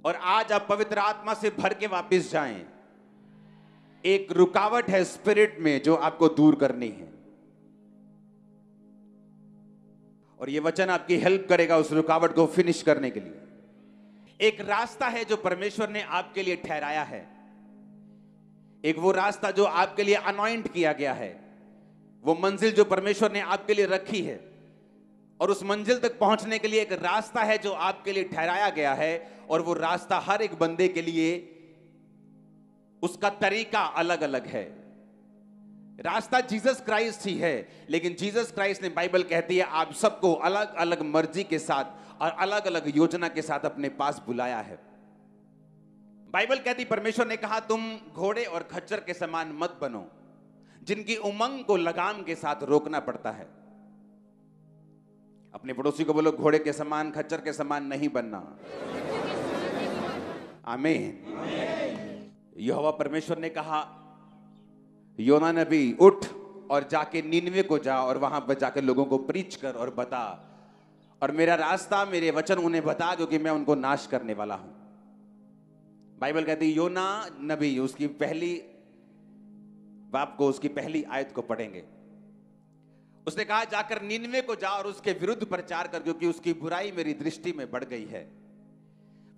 और आज आप पवित्र आत्मा से भर के वापस जाएं। एक रुकावट है स्पिरिट में जो आपको दूर करनी है, और यह वचन आपकी हेल्प करेगा उस रुकावट को फिनिश करने के लिए। एक रास्ता है जो परमेश्वर ने आपके लिए ठहराया है, एक वो रास्ता जो आपके लिए अनॉइंट किया गया है, वो मंजिल जो परमेश्वर ने आपके लिए रखी है, और उस मंजिल तक पहुंचने के लिए एक रास्ता है जो आपके लिए ठहराया गया है। और वो रास्ता हर एक बंदे के लिए उसका तरीका अलग अलग है। रास्ता जीसस क्राइस्ट ही है, लेकिन जीसस क्राइस्ट ने, बाइबल कहती है, आप सबको अलग अलग मर्जी के साथ और अलग अलग योजना के साथ अपने पास बुलाया है। बाइबल कहती, परमेश्वर ने कहा तुम घोड़े और खच्चर के समान मत बनो, जिनकी उमंग को लगाम के साथ रोकना पड़ता है। अपने पड़ोसी को बोलो, घोड़े के समान, खच्चर के समान नहीं बनना। आमीन। यहोवा परमेश्वर ने कहा, योना नबी उठ और जाके नीनवे को जा और वहां पर जाकर लोगों को प्रीच कर और बता, और मेरा रास्ता, मेरे वचन उन्हें बता, क्योंकि मैं उनको नाश करने वाला हूं। बाइबल कहती है, योना नबी, उसकी पहली बाप को, उसकी पहली आयत को पढ़ेंगे। उसने कहा, जाकर नीनवे को जा और उसके विरुद्ध प्रचार कर, क्योंकि उसकी बुराई मेरी दृष्टि में बढ़ गई है।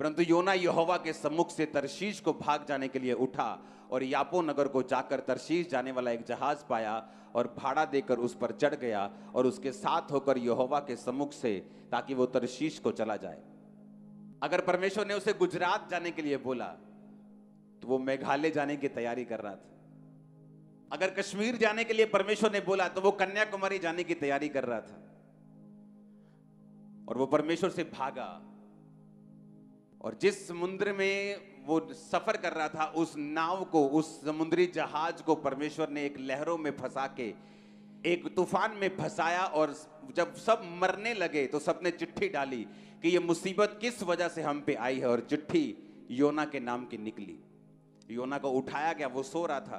परंतु योना यहोवा के सम्मुख से तरशीश को भाग जाने के लिए उठा और यापो नगर को जाकर तरशीश जाने वाला एक जहाज पाया और भाड़ा देकर उस पर चढ़ गया और उसके साथ होकर यहोवा के सम्मुख से, ताकि वो तरशीश को चला जाए। अगर परमेश्वर ने उसे गुजरात जाने के लिए बोला तो वो मेघालय जाने की तैयारी कर रहा था। अगर कश्मीर जाने के लिए परमेश्वर ने बोला तो वो कन्याकुमारी जाने की तैयारी कर रहा था। और वो परमेश्वर से भागा, और जिस समुद्र में वो सफर कर रहा था, उस नाव को, उस समुद्री जहाज को परमेश्वर ने एक लहरों में फंसा के एक तूफान में फंसाया। और जब सब मरने लगे तो सबने चिट्ठी डाली कि ये मुसीबत किस वजह से हम पे आई है, और चिट्ठी योना के नाम की निकली। योना को उठाया गया, वो सो रहा था,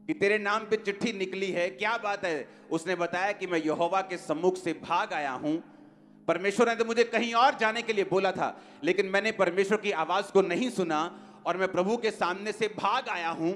कि तेरे नाम पे चिट्ठी निकली है, क्या बात है। उसने बताया कि मैं यहोवा के सम्मुख से भाग आया हूं। परमेश्वर ने तो मुझे कहीं और जाने के लिए बोला था, लेकिन मैंने परमेश्वर की आवाज को नहीं सुना और मैं प्रभु के सामने से भाग आया हूं।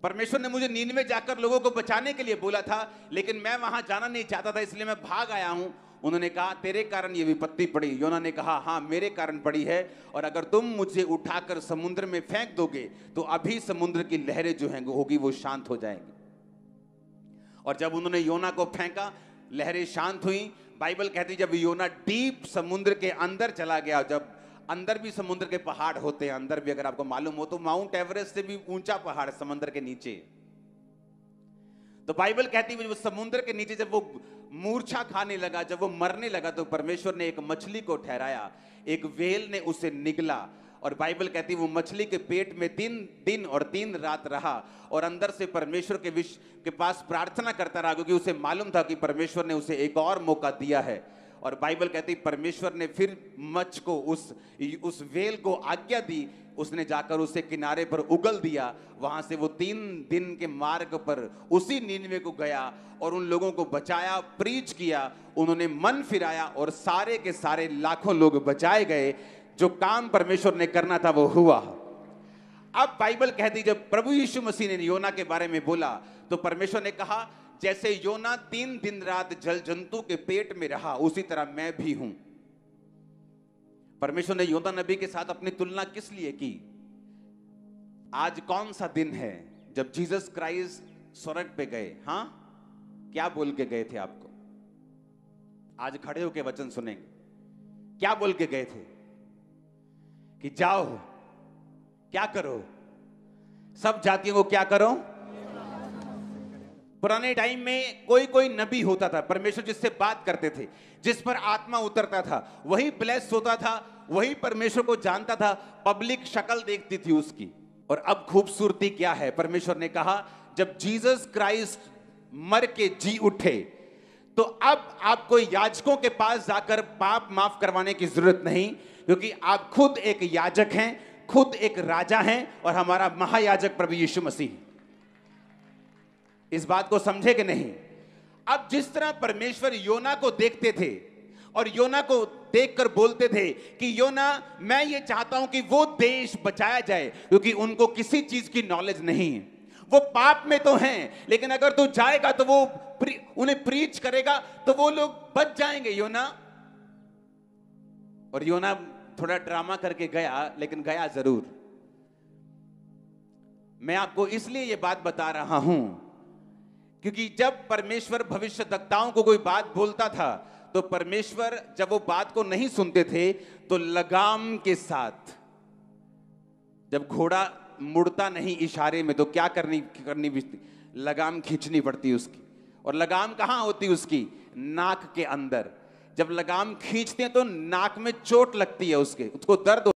परमेश्वर ने मुझे नीनवे जाकर लोगों को बचाने के लिए बोला था, लेकिन मैं वहां जाना नहीं चाहता था, इसलिए मैं भाग आया हूं। उन्होंने कहा, तेरे कारण ये विपत्ति पड़ी। योना ने कहा, हाँ, मेरे कारण पड़ी है, और अगर तुम मुझे उठाकर समुद्र में फेंक दोगे तो अभी समुद्र की लहरें जो हैं होगी वो शांत हो जाएंगी। और जब उन्होंने योना को फेंका, लहरें शांत हुई। बाइबल कहती, जब योना डीप समुद्र के अंदर चला गया, जब अंदर भी समुद्र के पहाड़ होते हैं, अंदर भी, अगर आपको मालूम हो तो माउंट एवरेस्ट से भी ऊंचा पहाड़ समुद्र के नीचे। तो बाइबल कहती है, वो समुद्र के नीचे जब वो मूर्छा खाने लगा, जब वो मरने लगा, तो परमेश्वर ने एक मछली को ठहराया, एक व्हेल ने उसे निगला। और बाइबल कहती है, वो मछली के पेट में 3 दिन और 3 रात रहा, और अंदर से परमेश्वर के पास प्रार्थना करता रहा, क्योंकि उसे मालूम था कि परमेश्वर ने उसे एक और मौका दिया है। और बाइबल कहती, परमेश्वर ने फिर मच्छ को, उस व्हेल को आज्ञा दी, उसने जाकर उसे किनारे पर उगल दिया। वहां से वो 3 दिन के मार्ग पर उसी नीनवे को गया और उन लोगों को बचाया, प्रीच किया, उन्होंने मन फिराया, और सारे के सारे लाखों लोग बचाए गए। जो काम परमेश्वर ने करना था वो हुआ। अब बाइबल कहती, जब प्रभु यीशु मसीह ने योना के बारे में बोला तो परमेश्वर ने कहा, जैसे योना 3 दिन रात जल जंतु के पेट में रहा, उसी तरह मैं भी हूं। परमेश्वर ने योना नबी के साथ अपनी तुलना किस लिए की? आज कौन सा दिन है जब जीसस क्राइस्ट स्वर्ग पे गए? हां, क्या बोल के गए थे आपको? आज खड़े होकर वचन सुनेंगे। क्या बोल के गए थे? कि जाओ, क्या करो? सब जातियों को क्या करो? पुराने टाइम में कोई नबी होता था, परमेश्वर जिससे बात करते थे, जिस पर आत्मा उतरता था, वही ब्लेस होता था, वही परमेश्वर को जानता था, पब्लिक शक्ल देखती थी उसकी। और अब खूबसूरती क्या है? परमेश्वर ने कहा, जब जीसस क्राइस्ट मर के जी उठे, तो अब आपको याजकों के पास जाकर पाप माफ करवाने की जरूरत नहीं, क्योंकि आप खुद एक याजक हैं, खुद एक राजा हैं, और हमारा महायाजक प्रभु यीशु मसीह। इस बात को समझे कि नहीं? अब जिस तरह परमेश्वर योना को देखते थे, और योना को देखकर बोलते थे कि योना, मैं ये चाहता हूं कि वो देश बचाया जाए, क्योंकि उनको किसी चीज की नॉलेज नहीं है। वो पाप में तो हैं, लेकिन अगर तू जाएगा तो वो उन्हें प्रीच करेगा तो वो लोग बच जाएंगे योना। और योना थोड़ा ड्रामा करके गया, लेकिन गया जरूर। मैं आपको इसलिए ये बात बता रहा हूं क्योंकि जब परमेश्वर भविष्यद्वक्ताओं को कोई बात बोलता था तो परमेश्वर जब वो बात को नहीं सुनते थे तो लगाम के साथ, जब घोड़ा मुड़ता नहीं इशारे में तो क्या करनी लगाम खींचनी पड़ती उसकी। और लगाम कहां होती उसकी? नाक के अंदर। जब लगाम खींचते हैं तो नाक में चोट लगती है, उसको दर्द